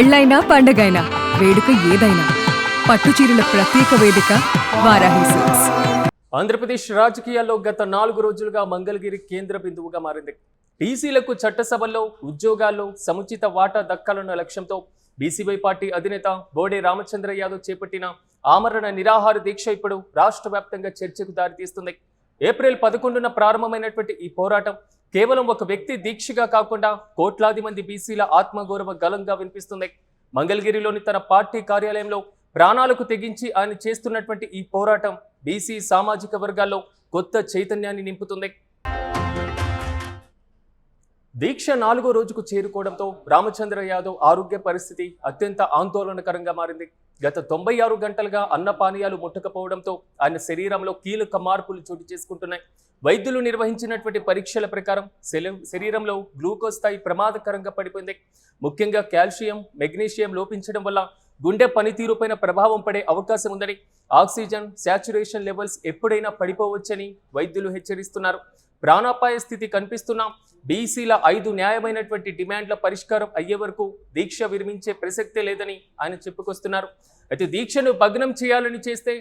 పెళ్ళైనా పండగైనా వేడుక ఏదైనా పట్టుచీరల ప్రత్యేక వేదిక వారాహి సిల్క్స్. ఆంధ్రప్రదేశ్ రాజకీయాల్లో గత 4 రోజులుగా మంగళగిరి కేంద్ర బిందువుగా మారింది. బీసీలకు చట్టసభల్లో ఉద్యోగాల్లో సముచిత వాటా దక్కాలన్న లక్ష్యంతో బీసీవై పార్టీ అధినేత బోడే రామచంద్ర యాదవ్ చేపట్టిన ఆమరణ నిరాహార దీక్ష ఇప్పుడు రాష్ట్ర వ్యాప్తంగా చర్చకు దారితీస్తుంది. ఏప్రిల్ 11న ప్రారంభమైనటువంటి ఈ పోరాటం కేవలం ఒక వ్యక్తి దీక్షగా కాకుండా కోట్లాది మంది బీసీల ఆత్మగౌరవ గలంగా వినిపిస్తుంది. మంగళగిరిలోని తన పార్టీ కార్యాలయంలో ప్రాణాలకు తెగించి ఆయన చేస్తున్నటువంటి ఈ పోరాటం బీసీ సామాజిక వర్గాల్లో కొత్త చైతన్యాన్ని నింపుతుంది. దీక్ష 4వ రోజుకు చేరుకోవడంతో రామచంద్ర యాదవ్ ఆరోగ్య పరిస్థితి అత్యంత ఆందోళనకరంగా మారింది. గత 96 గంటలుగా అన్నపానీయాలు ముట్టకపోవడంతో ఆయన శరీరంలో కీలక మార్పులు చోటు చేసుకుంటున్నాయి. వైద్యులు నిర్వహించినటువంటి పరీక్షల ప్రకారం శరీరంలో గ్లూకోజ్ స్థాయి ప్రమాదకరంగా పడిపోయింది. ముఖ్యంగా కాల్షియం, మెగ్నీషియం లోపించడం వల్ల గుండె పనితీరుపైన ప్రభావం పడే అవకాశం ఉందని, ఆక్సిజన్ శాచురేషన్ లెవెల్స్ ఎప్పుడైనా పడిపోవచ్చని వైద్యులు హెచ్చరిస్తున్నారు. ప్రాణాపాయ స్థితి కనిపిస్తున్నా బీసీల 5 న్యాయమైనటువంటి డిమాండ్ల పరిష్కారం అయ్యే వరకు దీక్ష విరమించే ప్రసక్తే లేదని ఆయన చెప్పుకొస్తున్నారు. అయితే దీక్షను భగ్నం చేయాలని చేస్తే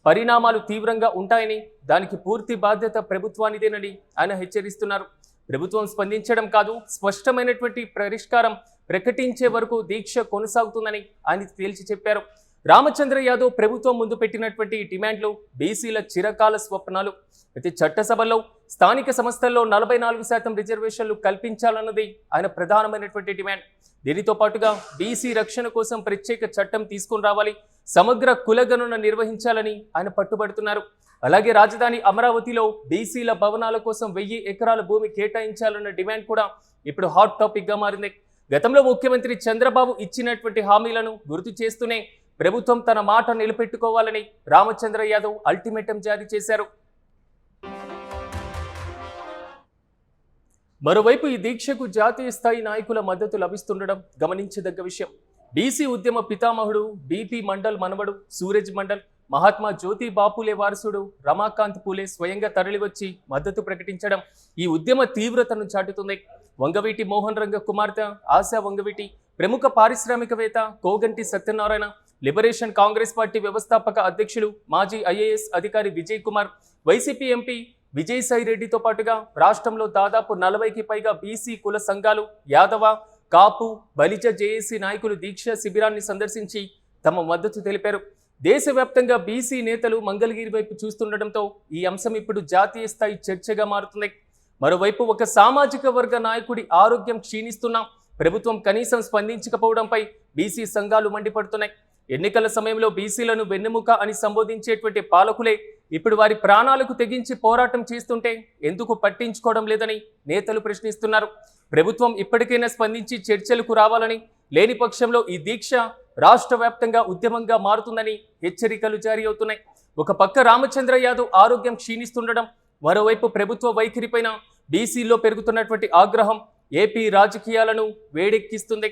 పరిణామాలు తీవ్రంగా ఉంటాయని, దానికి పూర్తి బాధ్యత ప్రభుత్వానిదేనని ఆయన హెచ్చరిస్తున్నారు. ప్రభుత్వం స్పందించడం కాదు, స్పష్టమైనటువంటి పరిష్కారం ప్రకటించే వరకు దీక్ష కొనసాగుతుందని ఆయన తేల్చి చెప్పారు. రామచంద్ర యాదవ్ ప్రభుత్వం ముందు పెట్టినటువంటి డిమాండ్లు బీసీల చిరకాల స్వప్నాలు. అయితే చట్టసభలో స్థానిక సంస్థల్లో 44% రిజర్వేషన్లు కల్పించాలన్నది ఆయన ప్రధానమైనటువంటి డిమాండ్. దీనితో పాటుగా బీసీ రక్షణ కోసం ప్రత్యేక చట్టం తీసుకుని రావాలి, సమగ్ర కులగణన నిర్వహించాలని ఆయన పట్టుబడుతున్నారు. అలాగే రాజధాని అమరావతిలో బీసీల భవనాల కోసం 1000 ఎకరాల భూమి కేటాయించాలన్న డిమాండ్ కూడా ఇప్పుడు హాట్ టాపిక్ గా మారింది. గతంలో ముఖ్యమంత్రి చంద్రబాబు ఇచ్చినటువంటి హామీలను గుర్తు చేస్తూనే ప్రభుత్వం తన మాట నిలబెట్టుకోవాలని రామచంద్ర యాదవ్ అల్టిమేటం జారీ చేశారు. మరోవైపు ఈ దీక్షకు జాతీయ స్థాయి నాయకుల మద్దతు లభిస్తుండడం గమనించదగ్గ విషయం. బీసీ ఉద్యమ పితామహుడు బీపీ మండల్ మనవడు సూరజ్ మండల్, మహాత్మా జ్యోతి బాపులే వారసుడు రమాకాంత్ పూలే స్వయంగా తరలివచ్చి మద్దతు ప్రకటించడం ఈ ఉద్యమ తీవ్రతను చాటుతుంది. వంగవీటి మోహన్ రంగ కుమార్తె ఆశా వంగవీటి, ప్రముఖ పారిశ్రామికవేత్త కోగంటి సత్యనారాయణ, లిబరేషన్ కాంగ్రెస్ పార్టీ వ్యవస్థాపక అధ్యక్షులు మాజీ ఐఏఎస్ అధికారి విజయ్ కుమార్, వైసీపీ ఎంపీ విజయసాయి రెడ్డితో పాటుగా రాష్ట్రంలో దాదాపు 40కి పైగా బీసీ కుల సంఘాలు, యాదవ, కాపు, బలిజ జేఏసీ నాయకులు దీక్ష శిబిరాన్ని సందర్శించి తమ మద్దతు తెలిపారు. దేశవ్యాప్తంగా బీసీ నేతలు మంగళగిరి వైపు చూస్తుండటంతో ఈ అంశం ఇప్పుడు జాతీయ స్థాయి చర్చగా మారుతుంది. మరోవైపు ఒక సామాజిక వర్గ నాయకుడి ఆరోగ్యం క్షీణిస్తున్నా ప్రభుత్వం కనీసం స్పందించకపోవడంపై బీసీ సంఘాలు మండిపడుతున్నాయి. ఎన్నికల సమయంలో బీసీలను వెన్నెముక అని సంబోధించేటువంటి పాలకులే ఇప్పుడు వారి ప్రాణాలకు తెగించి పోరాటం చేస్తుంటే ఎందుకు పట్టించుకోవడం లేదని నేతలు ప్రశ్నిస్తున్నారు. ప్రభుత్వం ఇప్పటికైనా స్పందించి చర్చలకు రావాలని, లేని పక్షంలో ఈ దీక్ష రాష్ట్ర వ్యాప్తంగా ఉద్యమంగా మారుతుందని హెచ్చరికలు జారీ అవుతున్నాయి. ఒక పక్క రామచంద్ర యాదవ్ ఆరోగ్యం క్షీణిస్తుండడం, మరోవైపు ప్రభుత్వ వైఖరిపైన బీసీలో పెరుగుతున్నటువంటి ఆగ్రహం ఏపీ రాజకీయాలను వేడెక్కిస్తుంది.